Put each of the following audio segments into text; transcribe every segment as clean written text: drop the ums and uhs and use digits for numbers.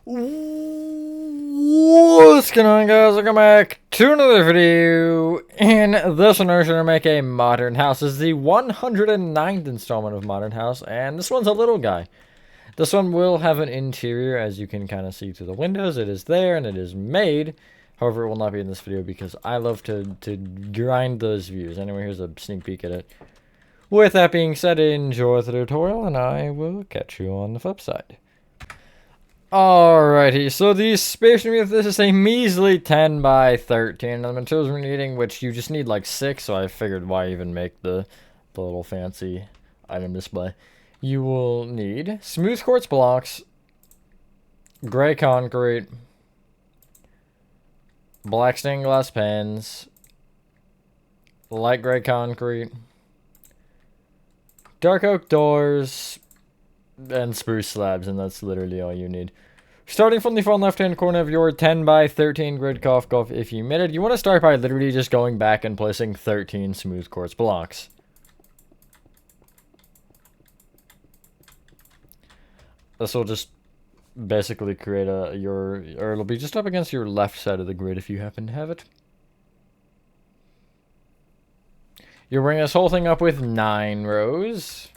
What's going on, guys? Welcome back to another video. In this one, we're going to make a modern house. This is the 109th installment of Modern House, and this one's a little guy. This one will have an interior, as you can kind of see through the windows. It is there, and it is made. However, it will not be in this video because I love to grind those views. Anyway, here's a sneak peek at it. With that being said, enjoy the tutorial, and I will catch you on the flip side. Alrighty, so the space of this is a measly 10 by 13. And the materials we're needing, which you just need like 6, so I figured why even make the little fancy item display. You will need smooth quartz blocks, gray concrete, black stained glass pans, light gray concrete, dark oak doors, and spruce slabs, and that's literally all you need. Starting from the front left-hand corner of your 10 by 13 grid golf if you made it, you want to start by literally just going back and placing 13 smooth quartz blocks. This will just basically create or it'll be just up against your left side of the grid if you happen to have it. You'll bring this whole thing up with 9 rows.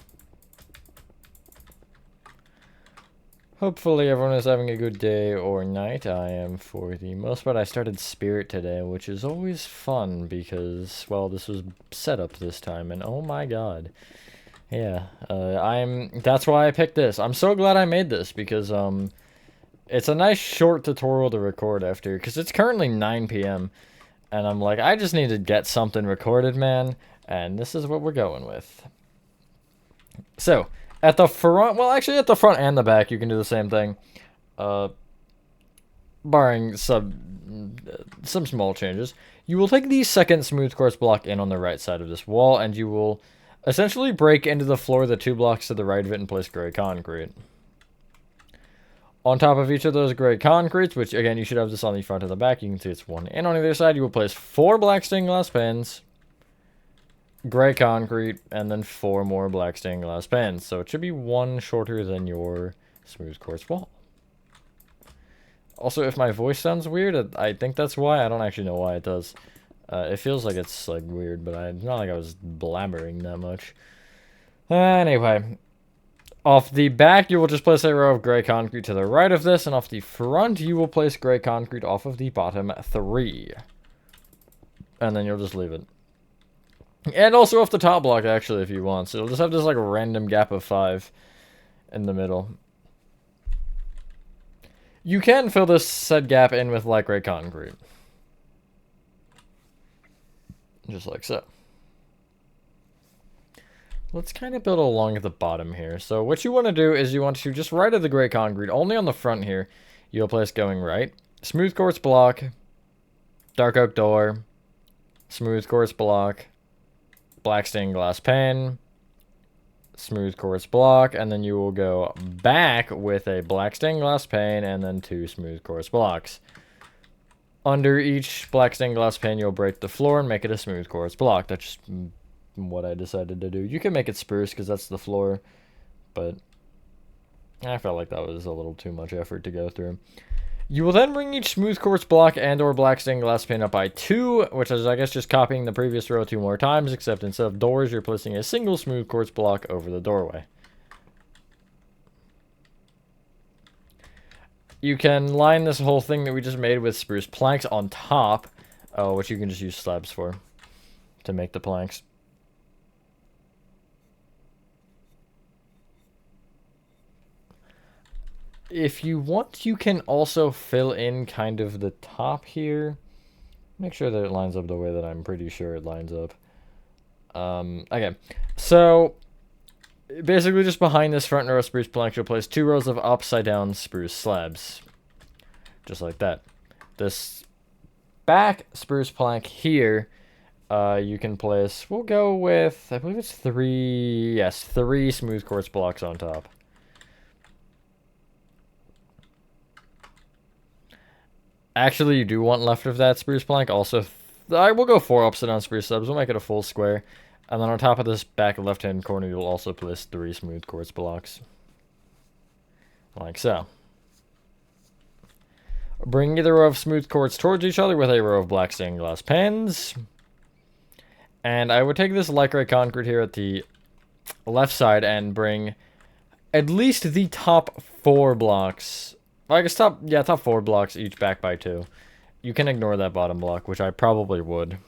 Hopefully everyone is having a good day or night. I am for the most part. I started Spirit today, which is always fun because, well, this was set up this time, and oh my god. Yeah, that's why I picked this. I'm so glad I made this because, it's a nice short tutorial to record after, because it's currently 9 p.m. and I'm like, I just need to get something recorded, man, and this is what we're going with. So, at the front, well, actually at the front and the back, you can do the same thing. Barring some small changes. You will take the second smooth quartz block in on the right side of this wall, and you will essentially break into the floor the 2 blocks to the right of it and place gray concrete. On top of each of those gray concretes, which again, you should have this on the front and the back, you can see it's 1 in on either side, you will place 4 black stained glass pans, gray concrete, and then 4 more black stained glass pans. So it should be 1 shorter than your smooth quartz wall. Also, if my voice sounds weird, I think that's why. I don't actually know why it does. It feels like it's like weird, but it's not like I was blabbering that much. Anyway, off the back, you will just place a row of gray concrete to the right of this, and off the front, you will place gray concrete off of the bottom 3. And then you'll just leave it. And also off the top block, actually, if you want. So it'll just have this, like, random gap of 5 in the middle. You can fill this said gap in with light gray concrete. Just like so. Let's kind of build along at the bottom here. So what you want to do is you want to just right of the gray concrete, only on the front here, you'll place going right. Smooth quartz block, dark oak door, smooth quartz block, black stained glass pan, smooth quartz block, and then you will go back with a black stained glass pane and then 2 smooth quartz blocks. Under each black stained glass pane, you'll break the floor and make it a smooth quartz block. That's just what I decided to do. You can make it spruce because that's the floor, but I felt like that was a little too much effort to go through. You will then bring each smooth quartz block and or black stained glass pane up by 2, which is, I guess, just copying the previous row 2 more times, except instead of doors, you're placing a single smooth quartz block over the doorway. You can line this whole thing that we just made with spruce planks on top, which you can just use slabs for to make the planks. If you want, you can also fill in kind of the top here. Make sure that it lines up the way that I'm pretty sure it lines up. Okay, so basically just behind this front row of spruce planks, you'll place 2 rows of upside down spruce slabs. Just like that. This back spruce plank here, you can place, we'll go with, I believe it's 3, yes, 3 smooth quartz blocks on top. Actually, you do want left of that spruce plank. Also, I will go 4 upside down spruce slabs. We'll make it a full square. And then on top of this back left-hand corner, you'll also place 3 smooth quartz blocks. Like so. Bring either row of smooth quartz towards each other with a row of black stained glass pans. And I would take this light gray concrete here at the left side and bring at least the top 4 blocks. I guess top 4 blocks each back by 2. You can ignore that bottom block, which I probably would.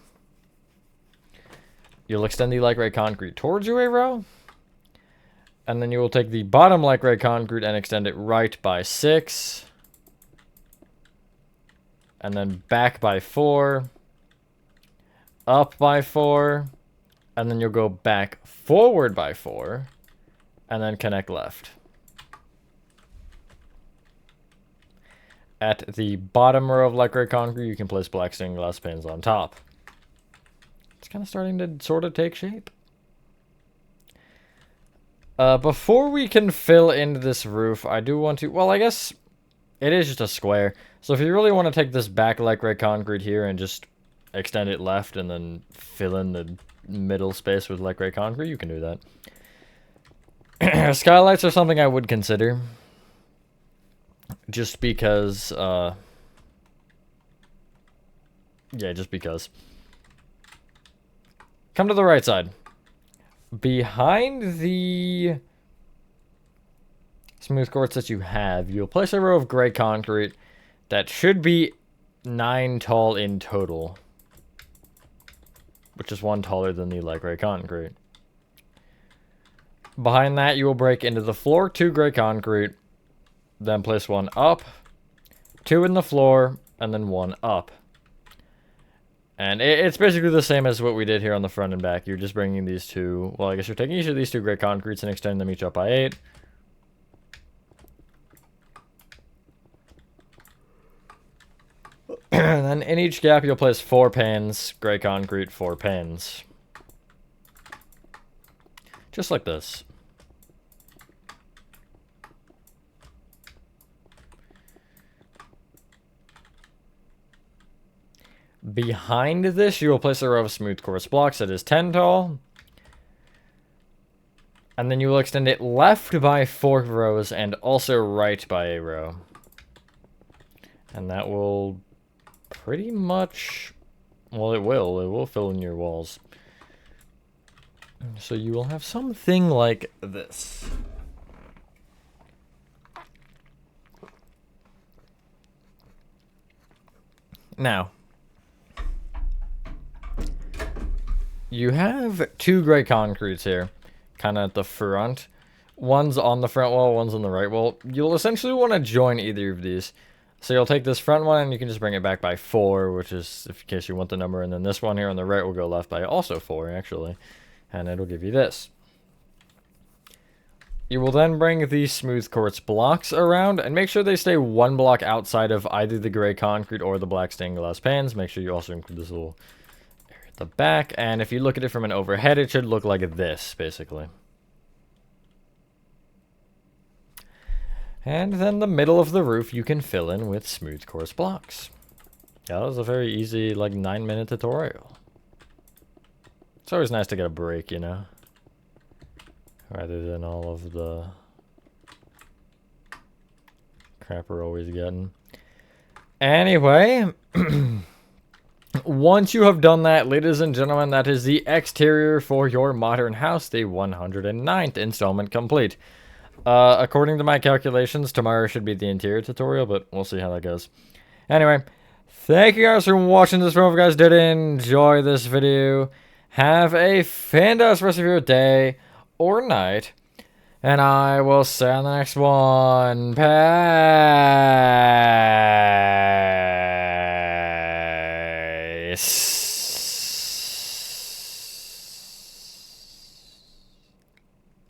You'll extend the light gray concrete towards you a row. And then you will take the bottom light gray concrete and extend it right by 6. And then back by 4. Up by 4. And then you'll go back forward by 4. And then connect left. At the bottom row of light gray concrete, you can place black stained glass pans on top. It's kind of starting to sort of take shape. Before we can fill in this roof, I do want to... Well, I guess it is just a square. So if you really want to take this back light gray concrete here and just extend it left and then fill in the middle space with light gray concrete, you can do that. Skylights are something I would consider. Just because, yeah, just because. Come to the right side. Behind the smooth quartz that you have, you'll place a row of gray concrete that should be 9 tall in total. Which is 1 taller than the light gray concrete. Behind that, you will break into the floor 2 gray concrete. Then place 1 up, 2 in the floor, and then 1 up. And it's basically the same as what we did here on the front and back. You're just bringing these 2... Well, I guess you're taking each of these 2 gray concretes and extending them each up by 8. And then in each gap, you'll place 4 pans, gray concrete, 4 pans. Just like this. Behind this, you will place a row of smooth quartz blocks that is 10 tall. And then you will extend it left by 4 rows and also right by a row. And that will pretty much... Well, it will fill in your walls. So you will have something like this. Now, you have 2 gray concretes here, kind of at the front. One's on the front wall, one's on the right wall. You'll essentially want to join either of these. So you'll take this front one and you can just bring it back by 4, which is in case you want the number. And then this one here on the right will go left by also 4, actually. And it'll give you this. You will then bring these smooth quartz blocks around and make sure they stay 1 block outside of either the gray concrete or the black stained glass pans. Make sure you also include this little area at the back. And if you look at it from an overhead, it should look like this, basically. And then the middle of the roof you can fill in with smooth quartz blocks. Yeah, that was a very easy, like, 9-minute tutorial. It's always nice to get a break, you know? Rather than all of the crap we're always getting. Anyway, once you have done that, ladies and gentlemen, that is the exterior for your modern house, the 109th installment complete. According to my calculations, tomorrow should be the interior tutorial, but we'll see how that goes. Anyway, thank you guys for watching this video. If you guys did enjoy this video, have a fantastic rest of your day or night, and I will see you on the next one. Bye.